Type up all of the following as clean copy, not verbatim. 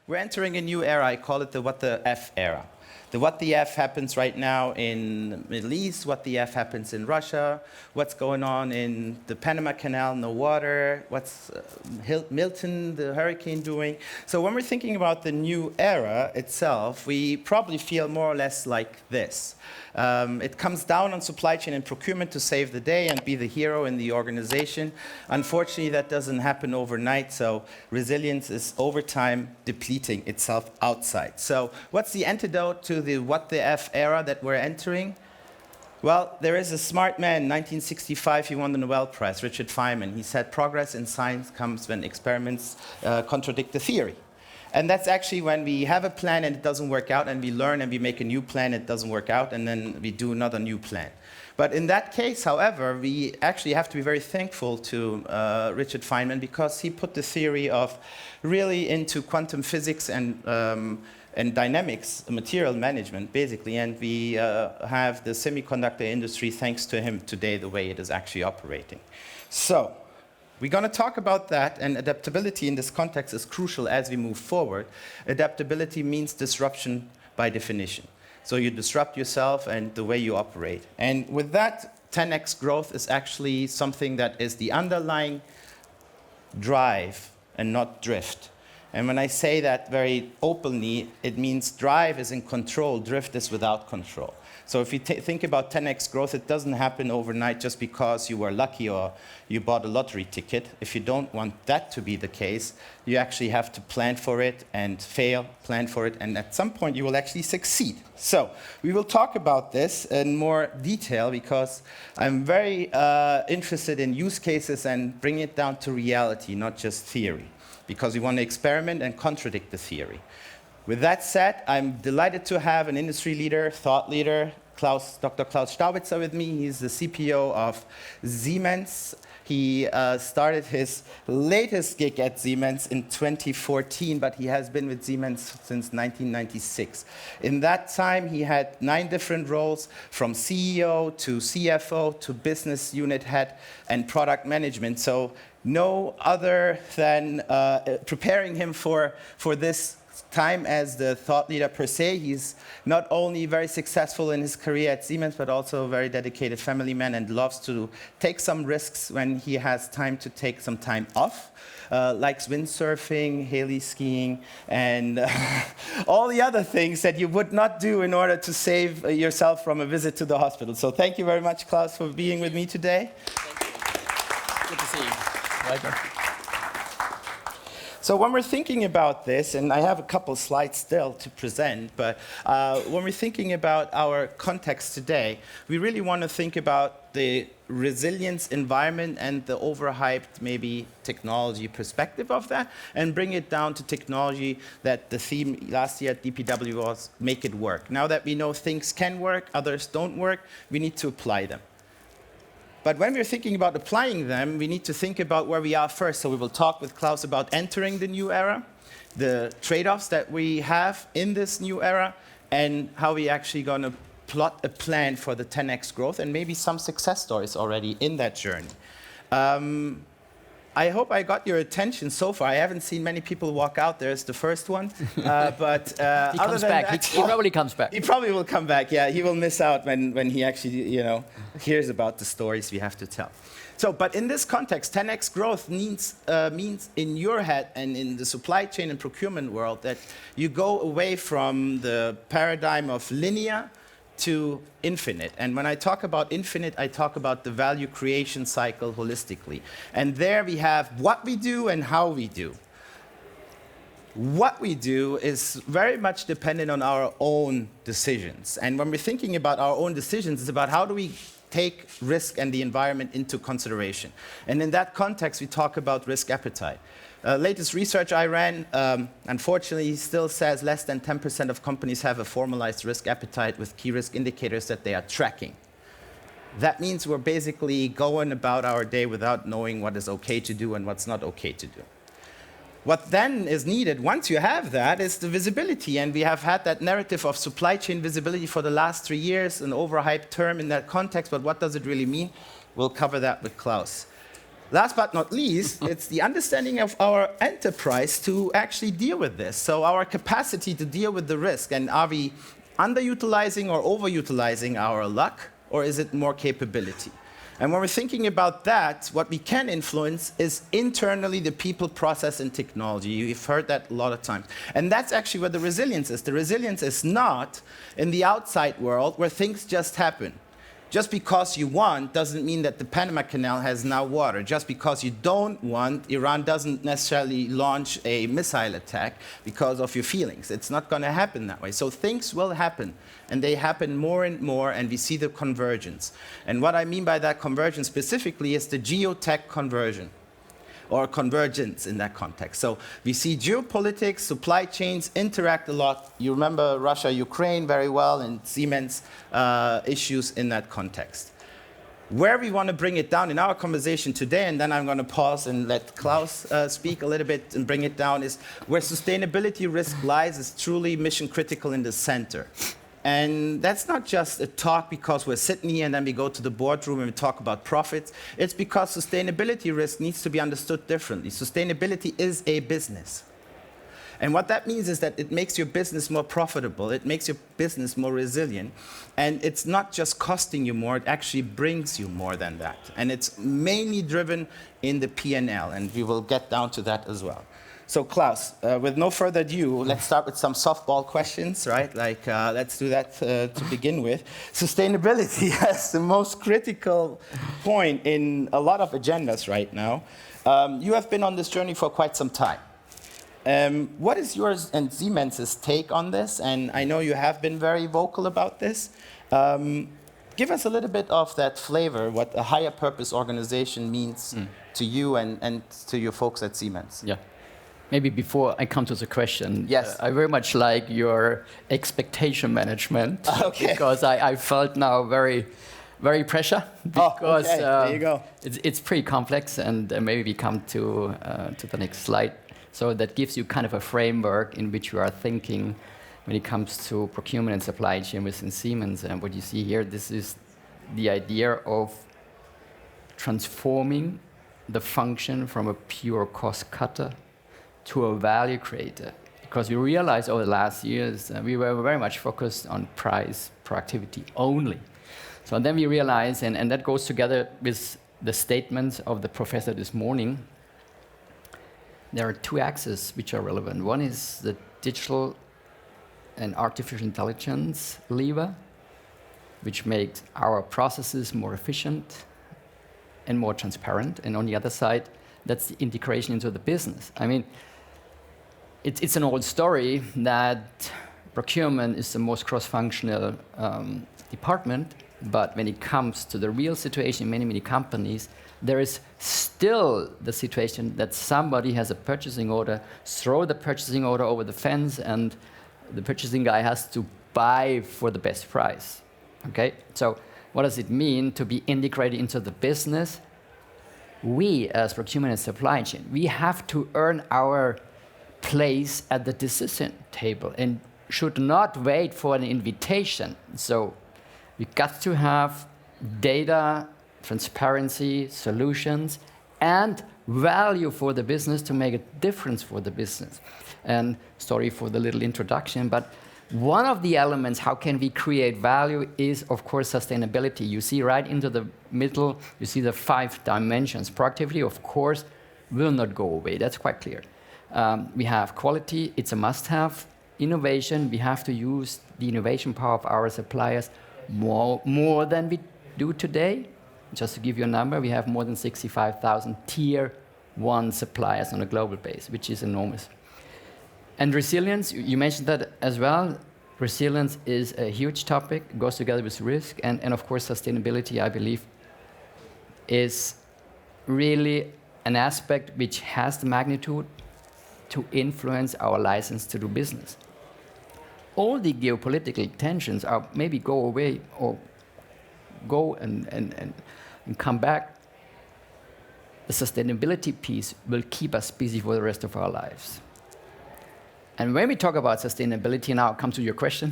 We're entering a new era. I call it the what the F era. The what the F happens right now in the Middle East, what the F happens in Russia, what's going on in the Panama Canal, no water, what's Milton, the hurricane doing. So when we're thinking about the new era itself, we probably feel more or less like this. It comes down on supply chain and procurement to save the day and be the hero in the organization. Unfortunately, that doesn't happen overnight, so resilience is over time depleting itself outside. So what's the antidote to the what the F era that we're entering? Well, there is a smart man, 1965, he won the Nobel Prize, Richard Feynman. He said, progress in science comes when experiments contradict the theory. And that's actually when we have a plan and it doesn't work out, and we learn and we make a new plan, it doesn't work out, and then we do another new plan. But in that case, however, we actually have to be very thankful to Richard Feynman, because he put the theory of really into quantum physics and dynamics, material management, basically, and we have the semiconductor industry, thanks to him, today the way it is actually operating. So, we're going to talk about that, and adaptability in this context is crucial as we move forward. Adaptability means disruption by definition. So you disrupt yourself and the way you operate. And with that, 10x growth is actually something that is the underlying drive and not drift. And when I say that very openly, it means drive is in control, drift is without control. So if you think about 10x growth, it doesn't happen overnight just because you were lucky or you bought a lottery ticket. If you don't want that to be the case, you actually have to plan for it and fail, plan for it, and at some point you will actually succeed. So we will talk about this in more detail, because I'm very interested in use cases and bring it down to reality, not just theory, because we want to experiment and contradict the theory. With that said, I'm delighted to have an industry leader, thought leader, Dr. Klaus Staubitzer with me. He's the CPO of Siemens. He started his latest gig at Siemens in 2014, but he has been with Siemens since 1996. In that time, he had 9 different roles, from CEO to CFO to business unit head and product management. So no other than preparing him for this time as the thought leader per se. He's not only very successful in his career at Siemens, but also a very dedicated family man and loves to take some risks when he has time to take some time off. Likes windsurfing, heli skiing, and all the other things that you would not do in order to save yourself from a visit to the hospital. So thank you very much, Klaus, for being with me today. Thank you. Good to see you. Welcome. So when we're thinking about this, and I have a couple slides still to present, but when we're thinking about our context today, we really want to think about the resilience environment and the overhyped, maybe, technology perspective of that, and bring it down to technology. That the theme last year at DPW was make it work. Now that we know things can work, others don't work, we need to apply them. But when we're thinking about applying them, we need to think about where we are first. So we will talk with Klaus about entering the new era, the trade-offs that we have in this new era, and how we're actually going to plot a plan for the 10x growth, and maybe some success stories already in that journey. I hope I got your attention so far. I haven't seen many people walk out. There's the first one. But he comes back. He probably comes back. He probably will come back, yeah. He will miss out when he actually, hears about the stories we have to tell. So, but in this context, 10x growth means in your head and in the supply chain and procurement world that you go away from the paradigm of linear to infinite. And when I talk about infinite, I talk about the value creation cycle holistically. And there we have what we do and how we do. What we do is very much dependent on our own decisions. And when we're thinking about our own decisions, it's about how do we take risk and the environment into consideration. And in that context, we talk about risk appetite. Latest research I ran, unfortunately, still says less than 10% of companies have a formalized risk appetite with key risk indicators that they are tracking. That means we're basically going about our day without knowing what is okay to do and what's not okay to do. What then is needed, once you have that, is the visibility. And we have had that narrative of supply chain visibility for the last 3 years, an overhyped term in that context, but what does it really mean? We'll cover that with Klaus. Last but not least, it's the understanding of our enterprise to actually deal with this. So our capacity to deal with the risk, and are we underutilizing or overutilizing our luck, or is it more capability? And when we're thinking about that, what we can influence is internally the people, process, and technology. You've heard that a lot of times. And that's actually where the resilience is. The resilience is not in the outside world where things just happen. Just because you want doesn't mean that the Panama Canal has now water. Just because you don't want, Iran doesn't necessarily launch a missile attack because of your feelings. It's not going to happen that way. So things will happen, and they happen more and more, and we see the convergence. And what I mean by that convergence specifically is the geotech conversion, or convergence in that context. So we see geopolitics, supply chains interact a lot. You remember Russia, Ukraine very well, and Siemens issues in that context. Where we want to bring it down in our conversation today, and then I'm going to pause and let Klaus speak a little bit and bring it down, is where sustainability risk lies is truly mission critical in the center. And that's not just a talk because we're sitting here and then we go to the boardroom and we talk about profits. It's because sustainability risk needs to be understood differently. Sustainability is a business. And what that means is that it makes your business more profitable. It makes your business more resilient. And it's not just costing you more, it actually brings you more than that. And it's mainly driven in the P&L, and we will get down to that as well. So Klaus, with no further ado, let's start with some softball questions, right? Like, let's do that to begin with. Sustainability is the most critical point in a lot of agendas right now. You have been on this journey for quite some time. What is yours and Siemens' take on this? And I know you have been very vocal about this. Give us a little bit of that flavor, what a higher purpose organization means to you and to your folks at Siemens. Yeah. Maybe before I come to the question, yes. I very much like your expectation management. Okay. Because I felt now very pressure, because okay. There you go. It's pretty complex, and maybe we come to the next slide. So that gives you kind of a framework in which you are thinking when it comes to procurement and supply chain within Siemens. And what you see here, this is the idea of transforming the function from a pure cost cutter to a value creator. Because we realized over the last years we were very much focused on price, productivity only. So then we realized, and that goes together with the statements of the professor this morning, there are two axes which are relevant. One is the digital and artificial intelligence lever, which makes our processes more efficient and more transparent. And on the other side, that's the integration into the business. I mean, it's an old story that procurement is the most cross-functional department, but when it comes to the real situation in many companies, there is still the situation that somebody has a purchasing order, throw the purchasing order over the fence, and the purchasing guy has to buy for the best price. Okay? So what does it mean to be integrated into the business? We, as procurement and supply chain, we have to earn our place at the decision table and should not wait for an invitation. So we got to have data, transparency, solutions, and value for the business to make a difference for the business. And sorry for the little introduction, but one of the elements, how can we create value, is, of course, sustainability. You see right into the middle, you see the 5 dimensions. Productivity, of course, will not go away. That's quite clear. We have quality. It's a must-have. Innovation, we have to use the innovation power of our suppliers more than we do today. Just to give you a number, we have more than 65,000 Tier 1 suppliers on a global base, which is enormous. And resilience, you mentioned that as well. Resilience is a huge topic, it goes together with risk, and of course sustainability, I believe, is really an aspect which has the magnitude to influence our license to do business. All the geopolitical tensions are maybe go away or go and come back. The sustainability piece will keep us busy for the rest of our lives. And when we talk about sustainability, now I'll come to your question,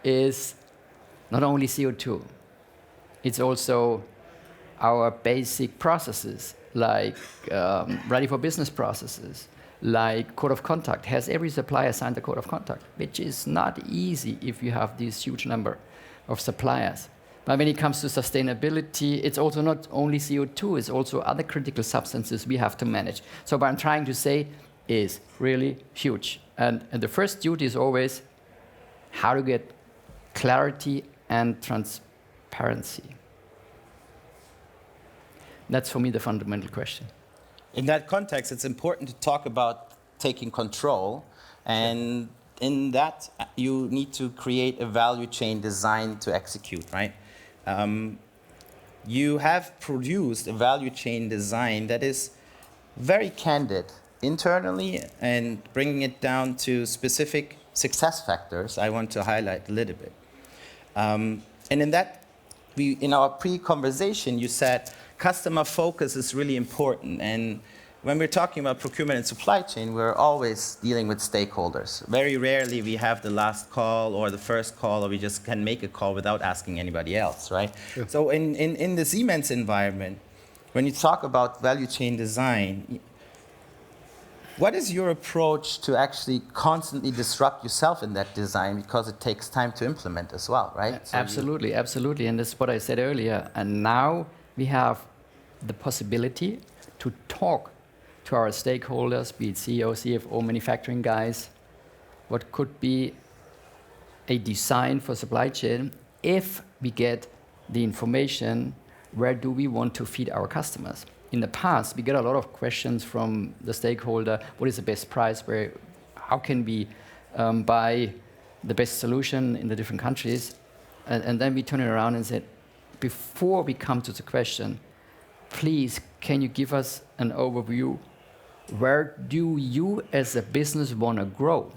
is not only CO2, it's also our basic processes, like ready for business processes, like code of conduct. Has every supplier signed the code of conduct, which is not easy if you have this huge number of suppliers. But when it comes to sustainability, it's also not only CO2, it's also other critical substances we have to manage. So what I'm trying to say is really huge. And the first duty is always how to get clarity and transparency. That's for me the fundamental question. In that context, it's important to talk about taking control, and in that, you need to create a value chain designed to execute, right? You have produced a value chain design that is very candid internally and bringing it down to specific success factors I want to highlight a little bit. And in that, in our pre-conversation, you said customer focus is really important. And when we're talking about procurement and supply chain, we're always dealing with stakeholders. Very rarely we have the last call or the first call, or we just can make a call without asking anybody else, right? Sure. So in the Siemens environment, when you talk about value chain design, what is your approach to actually constantly disrupt yourself in that design, because it takes time to implement as well, right? So absolutely, absolutely. And that's what I said earlier. And now we have the possibility to talk to our stakeholders, be it CEO, CFO, manufacturing guys, what could be a design for supply chain if we get the information, where do we want to feed our customers? In the past, we get a lot of questions from the stakeholder, what is the best price, how can we buy the best solution in the different countries? And then we turn it around and said, before we come to the question, please, can you give us an overview? Where do you as a business want to grow?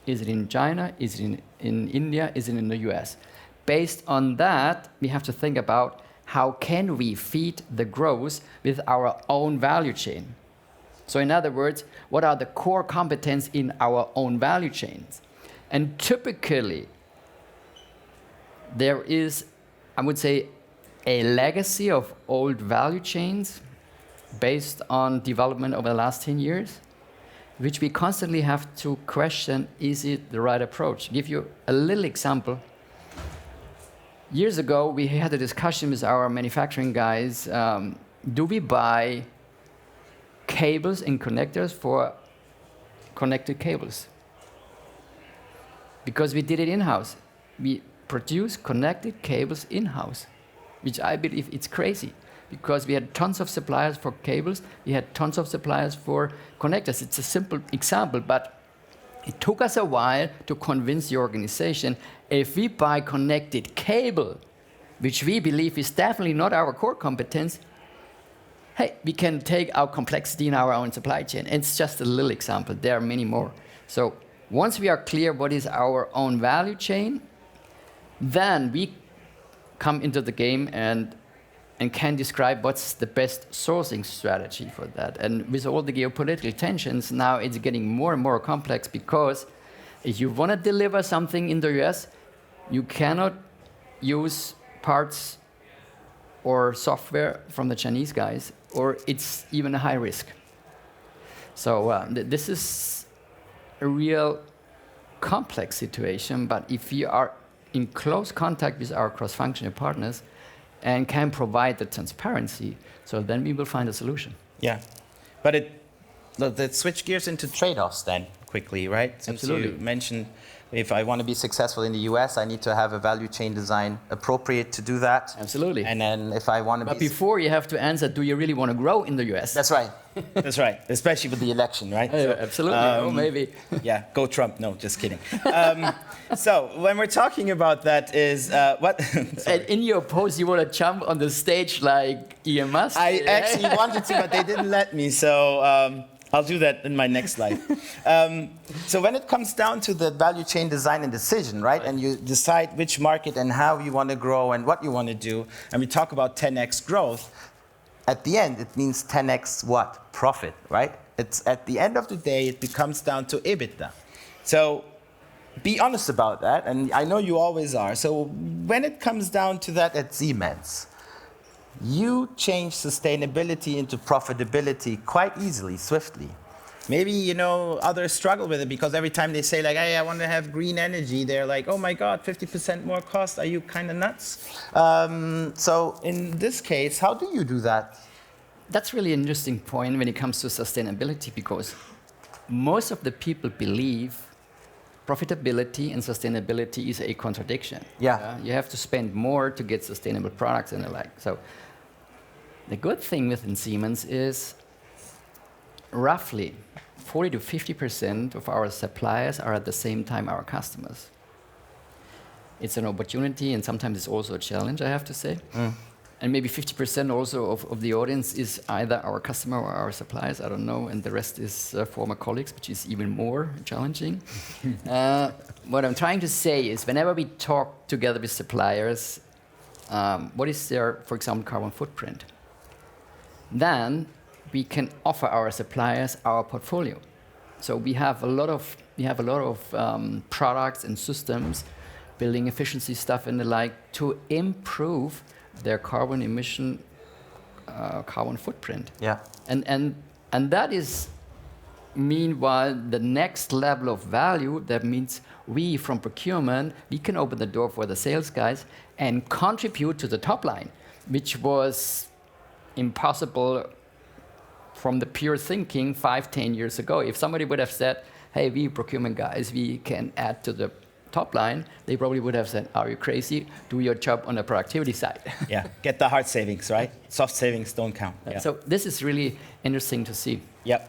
Is it in China? Is it in India? Is it in the US? Based on that, we have to think about how can we feed the growth with our own value chain? So in other words, what are the core competencies in our own value chains? And typically, there is, I would say, a legacy of old value chains based on development over the last 10 years, which we constantly have to question, is it the right approach? Give you a little example. Years ago, we had a discussion with our manufacturing guys. Do we buy cables and connectors for connected cables? Because we did it in-house. We produce connected cables in-house, which I believe it's crazy, because we had tons of suppliers for cables, we had tons of suppliers for connectors. It's a simple example, but it took us a while to convince the organization, if we buy connected cable, which we believe is definitely not our core competence, hey, we can take our complexity in our own supply chain. And it's just a little example. There are many more. So once we are clear what is our own value chain, then we come into the game and can describe what's the best sourcing strategy for that. And with all the geopolitical tensions, now it's getting more and more complex, because if you want to deliver something in the US, you cannot use parts or software from the Chinese guys, or it's even a high risk. So this is a real complex situation, but if you are in close contact with our cross-functional partners and can provide the transparency, so then we will find a solution. Yeah, but let's switch gears into trade-offs then quickly, right? Since Absolutely. you mentioned, if I want to be successful in the US, I need to have a value chain design appropriate to do that. Absolutely. And then if I want to But before you have to answer, do you really want to grow in the US? That's right. That's right. Especially with the election, right? So, absolutely. Oh, maybe. Yeah, go Trump. No, just kidding. So when we're talking about that is what... And in your post, you want to jump on the stage like Elon Musk? I actually wanted to, but they didn't let me. So I'll do that in my next slide. So when it comes down to the value chain design and decision, right? And you decide which market and how you want to grow and what you want to do, and we talk about 10x growth, at the end, it means 10x what? Profit, right? It's at the end of the day, it becomes down to EBITDA. So be honest about that, and I know you always are. So when it comes down to that at Siemens, you change sustainability into profitability quite easily, swiftly. Maybe, you know, others struggle with it because every time they say like, hey, I want to have green energy, they're like, oh my God, 50% more cost. Are you kind of nuts? So in this case, how do you do that? That's really an interesting point when it comes to sustainability, because most of the people believe profitability and sustainability is a contradiction. Yeah. You have to spend more to get sustainable products and the like. So the good thing within Siemens is roughly 40 to 50% of our suppliers are at the same time our customers. It's an opportunity, and sometimes it's also a challenge, I have to say. And maybe 50% also of the audience is either our customer or our suppliers, I don't know, and the rest is former colleagues, which is even more challenging. What I'm trying to say is whenever we talk together with suppliers, what is their, for example, carbon footprint? Then we can offer our suppliers our portfolio. So we have a lot of products and systems, building efficiency stuff and the like, to improve their carbon emission, carbon footprint. Yeah. And that is, meanwhile, the next level of value. That means we, from procurement, we can open the door for the sales guys and contribute to the top line, which was impossible from the pure thinking 5-10 years ago. If somebody would have said, hey, we procurement guys, we can add to the top line, they probably would have said, are you crazy? Do your job on the productivity side. Yeah, get the hard savings, right? Soft savings don't count. Yeah. So this is really interesting to see. Yep.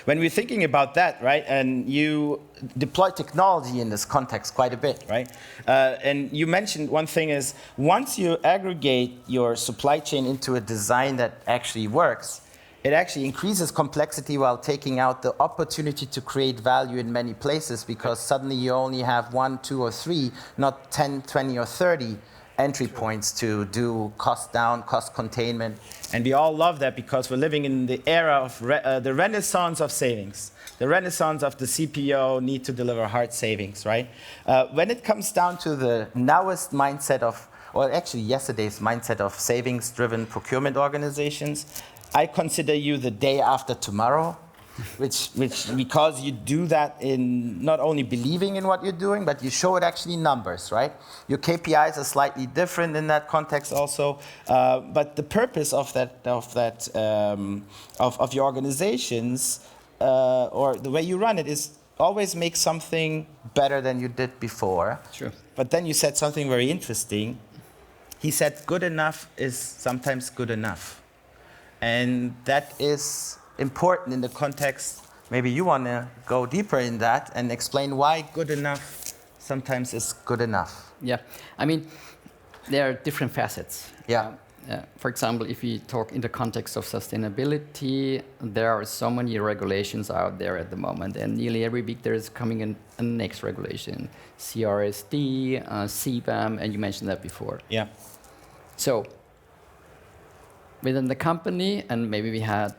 When we're thinking about that, right, and you deploy technology in this context quite a bit, right? And you mentioned one thing is, once you aggregate your supply chain into a design that actually works, it actually increases complexity while taking out the opportunity to create value in many places, because suddenly you only have 1, 2, or 3, not 10, 20, or 30 entry points to do cost down, cost containment. And we all love that because we're living in the era of the renaissance of savings, the renaissance of the CPO need to deliver hard savings, right? When it comes down to the nowest mindset of, or actually yesterday's mindset of savings-driven procurement organizations, I consider you the day after tomorrow, which because you do that in not only believing in what you're doing, but you show it actually in numbers, right? Your KPIs are slightly different in that context also, but the purpose of your organizations or the way you run it is always make something better than you did before. Sure. But then you said something very interesting. He said, good enough is sometimes good enough. And that is important in the context. Maybe you want to go deeper in that and explain why good enough sometimes is good enough. Yeah, I mean, there are different facets. Yeah. For example, if we talk in the context of sustainability, there are so many regulations out there at the moment, and nearly every week there is coming in a next regulation, CRSD, CBAM, and you mentioned that before. Yeah. So within the company, and maybe we had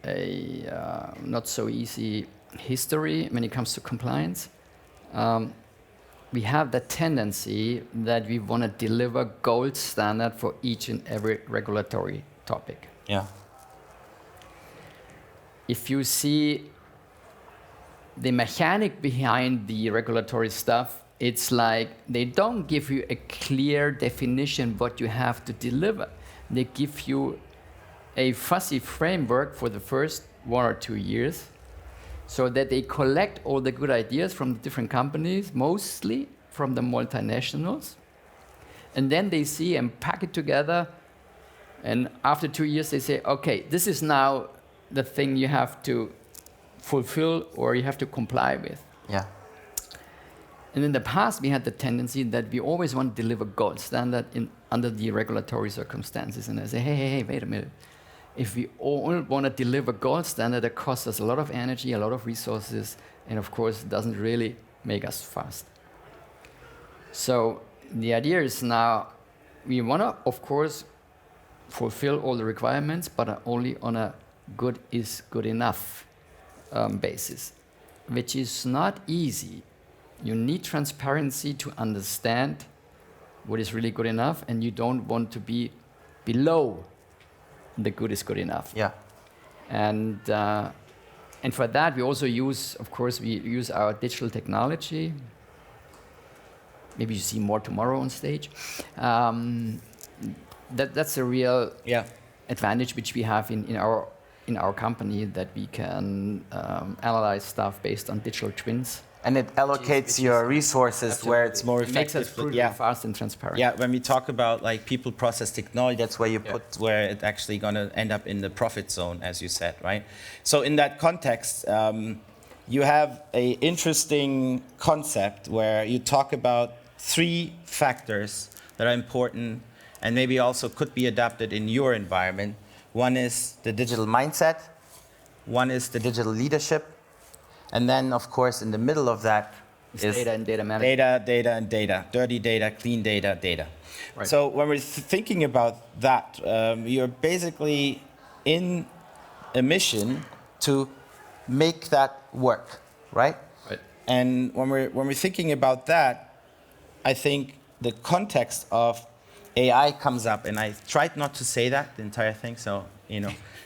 a not so easy history when it comes to compliance, we have the tendency that we want to deliver gold standard for each and every regulatory topic. Yeah. If you see the mechanic behind the regulatory stuff, it's like they don't give you a clear definition what you have to deliver. They give you a fuzzy framework for the first 1 or 2 years, so that they collect all the good ideas from the different companies, mostly from the multinationals, and then they see and pack it together, and after 2 years they say, okay, this is now the thing you have to fulfill or you have to comply with. Yeah. And in the past, we had the tendency that we always want to deliver gold standard under the regulatory circumstances. And I say, hey, wait a minute. If we all want to deliver gold standard, that costs us a lot of energy, a lot of resources, and of course, it doesn't really make us fast. So the idea is now, we want to, of course, fulfill all the requirements, but only on a good is good enough basis, which is not easy. You need transparency to understand what is really good enough, and you don't want to be below the good is good enough. Yeah. And for that, we also use, of course, we use our digital technology. Maybe you see more tomorrow on stage. That's a real advantage which we have in our company, that we can analyze stuff based on digital twins. And it allocates your resources where it's more effective. It makes us brutally fast and transparent. Yeah, when we talk about like people process technology, that's where you put where it's actually going to end up in the profit zone, as you said, right? So in that context, you have an interesting concept where you talk about 3 factors that are important and maybe also could be adapted in your environment. One is the digital mindset, one is the digital leadership, and then, of course, in the middle of that is data and data management. Data and data. Dirty data, clean data. Right. So when we're thinking about that, you're basically in a mission to make that work, right? Right. And when we're thinking about that, I think the context of AI comes up, and I tried not to say that the entire thing, so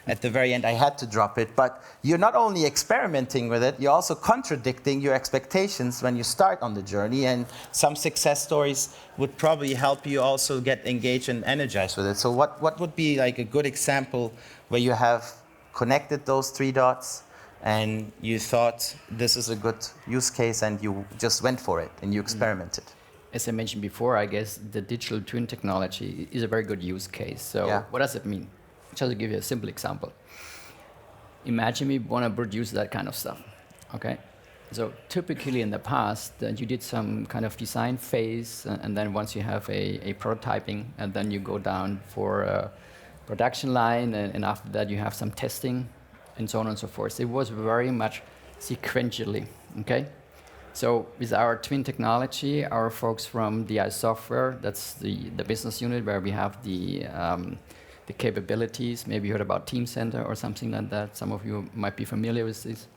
at the very end I had to drop it. But you're not only experimenting with it, you're also contradicting your expectations when you start on the journey, and some success stories would probably help you also get engaged and energized with it. So what would be like a good example where you have connected those 3 dots and you thought this is a good use case and you just went for it and you experimented? As I mentioned before, I guess the digital twin technology is a very good use case. So what does it mean? Just to give you a simple example. Imagine we want to produce that kind of stuff, okay? So typically in the past, you did some kind of design phase, and then once you have a prototyping, and then you go down for a production line, and after that you have some testing, and so on and so forth. It was very much sequentially, okay? So with our twin technology, our folks from DI Software, that's the business unit where we have the capabilities. Maybe you heard about Teamcenter or something like that. Some of you might be familiar with this.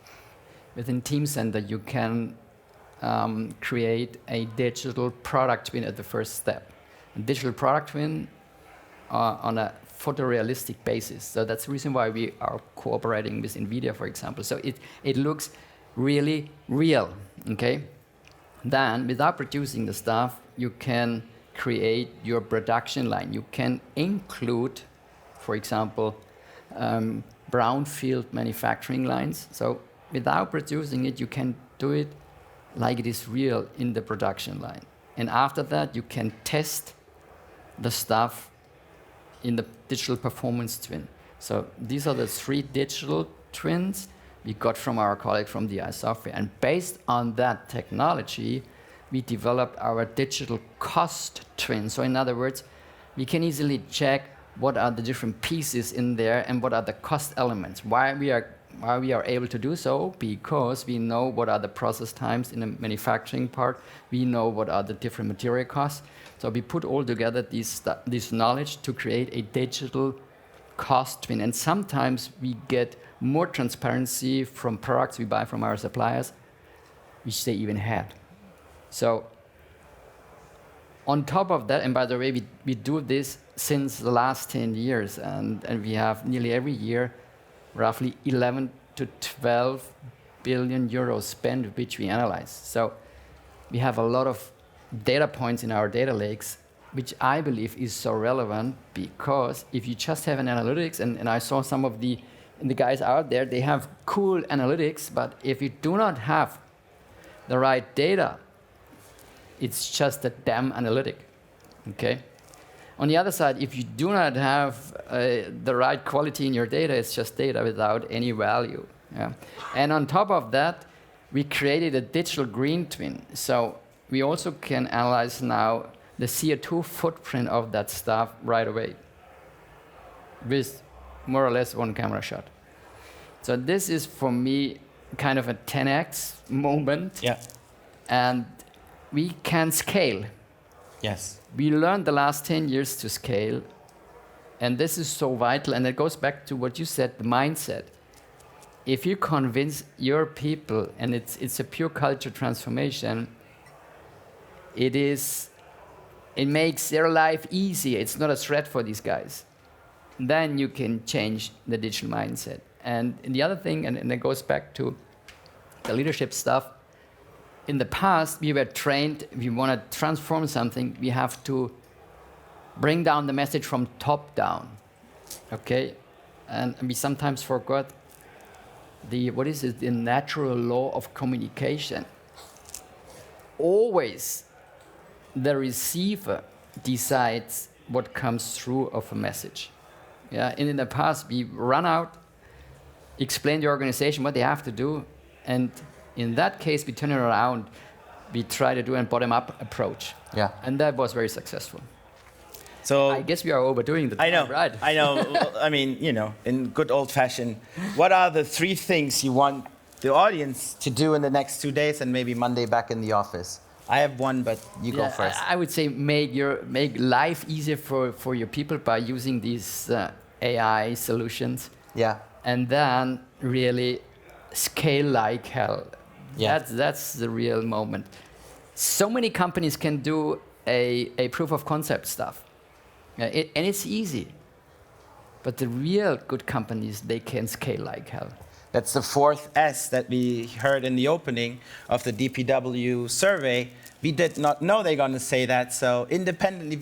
Within Teamcenter, you can create a digital product twin at the first step. A digital product twin on a photorealistic basis. So that's the reason why we are cooperating with NVIDIA, for example. So it looks really real, okay? Then, without producing the stuff, you can create your production line. You can include, for example, brownfield manufacturing lines. So without producing it, you can do it like it is real in the production line. And after that, you can test the stuff in the digital performance twin. So these are the 3 digital twins we got from our colleague from DI Software. And based on that technology, we developed our digital cost twin. So in other words, we can easily check what are the different pieces in there and what are the cost elements. Why we are able to do so? Because we know what are the process times in the manufacturing part. We know what are the different material costs. So we put all together this knowledge to create a digital cost twin. And sometimes we get more transparency from products we buy from our suppliers, which they even had. So on top of that, and by the way, we do this since the last 10 years, and we have nearly every year roughly 11 to 12 billion euros spent, which we analyze. So we have a lot of data points in our data lakes, which I believe is so relevant, because if you just have an analytics, and I saw some of the guys out there, they have cool analytics, but if you do not have the right data, it's just a damn analytic, okay? On the other side, if you do not have the right quality in your data, it's just data without any value. Yeah? And on top of that, we created a digital green twin. So we also can analyze now the CO2 footprint of that stuff right away with more or less 1 camera shot. So this is, for me, kind of a 10x moment. Yeah. And we can scale. Yes. We learned the last 10 years to scale, and this is so vital, and it goes back to what you said, the mindset. If you convince your people, and it's a pure culture transformation, it makes their life easier. It's not a threat for these guys. then you can change the digital mindset. And the other thing, and it goes back to the leadership stuff, in the past, we were trained, if we want to transform something, we have to bring down the message from top down, okay? And we sometimes forgot the natural law of communication. Always the receiver decides what comes through of a message. Yeah, and in the past, we run out, explain the organization what they have to do, and in that case, we turn it around. We try to do a bottom-up approach. Yeah. And that was very successful. So I guess we are overdoing the time, I know, right? I know. I mean, you know, in good old-fashioned, what are the 3 things you want the audience to do in the next 2 days and maybe Monday back in the office? I have one, but you go first. I would say make life easier for your people by using these AI solutions. Yeah. And then really scale like hell. Yeah. That's the real moment. So many companies can do a proof of concept stuff. And it's easy. But the real good companies, they can scale like hell. That's the 4th S that we heard in the opening of the DPW survey. We did not know they're going to say that, so independently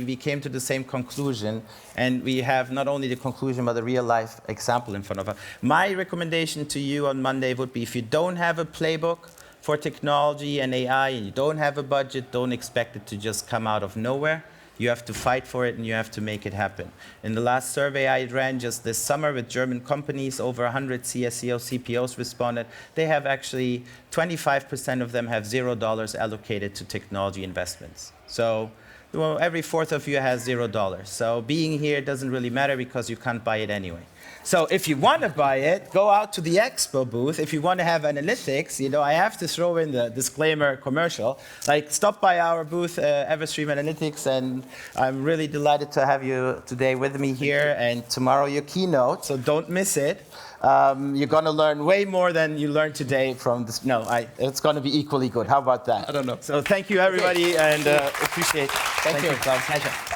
we came to the same conclusion, and we have not only the conclusion but a real-life example in front of us. My recommendation to you on Monday would be, if you don't have a playbook for technology and AI, and you don't have a budget, don't expect it to just come out of nowhere. You have to fight for it, and you have to make it happen. In the last survey I ran just this summer with German companies, over 100 CSEOs, CPOs responded. They have actually, 25% of them have $0 allocated to technology investments. So well, every 4th of you has $0. So being here doesn't really matter because you can't buy it anyway. So if you want to buy it, go out to the expo booth. If you want to have analytics, you know, I have to throw in the disclaimer commercial. Like, stop by our booth, Everstream Analytics, and I'm really delighted to have you today with me here, and tomorrow your keynote, so don't miss it. You're going to learn way more than you learned today from this. No, it's going to be equally good. How about that? I don't know. So thank you, everybody, and appreciate it. Thank you. Klaus. Pleasure.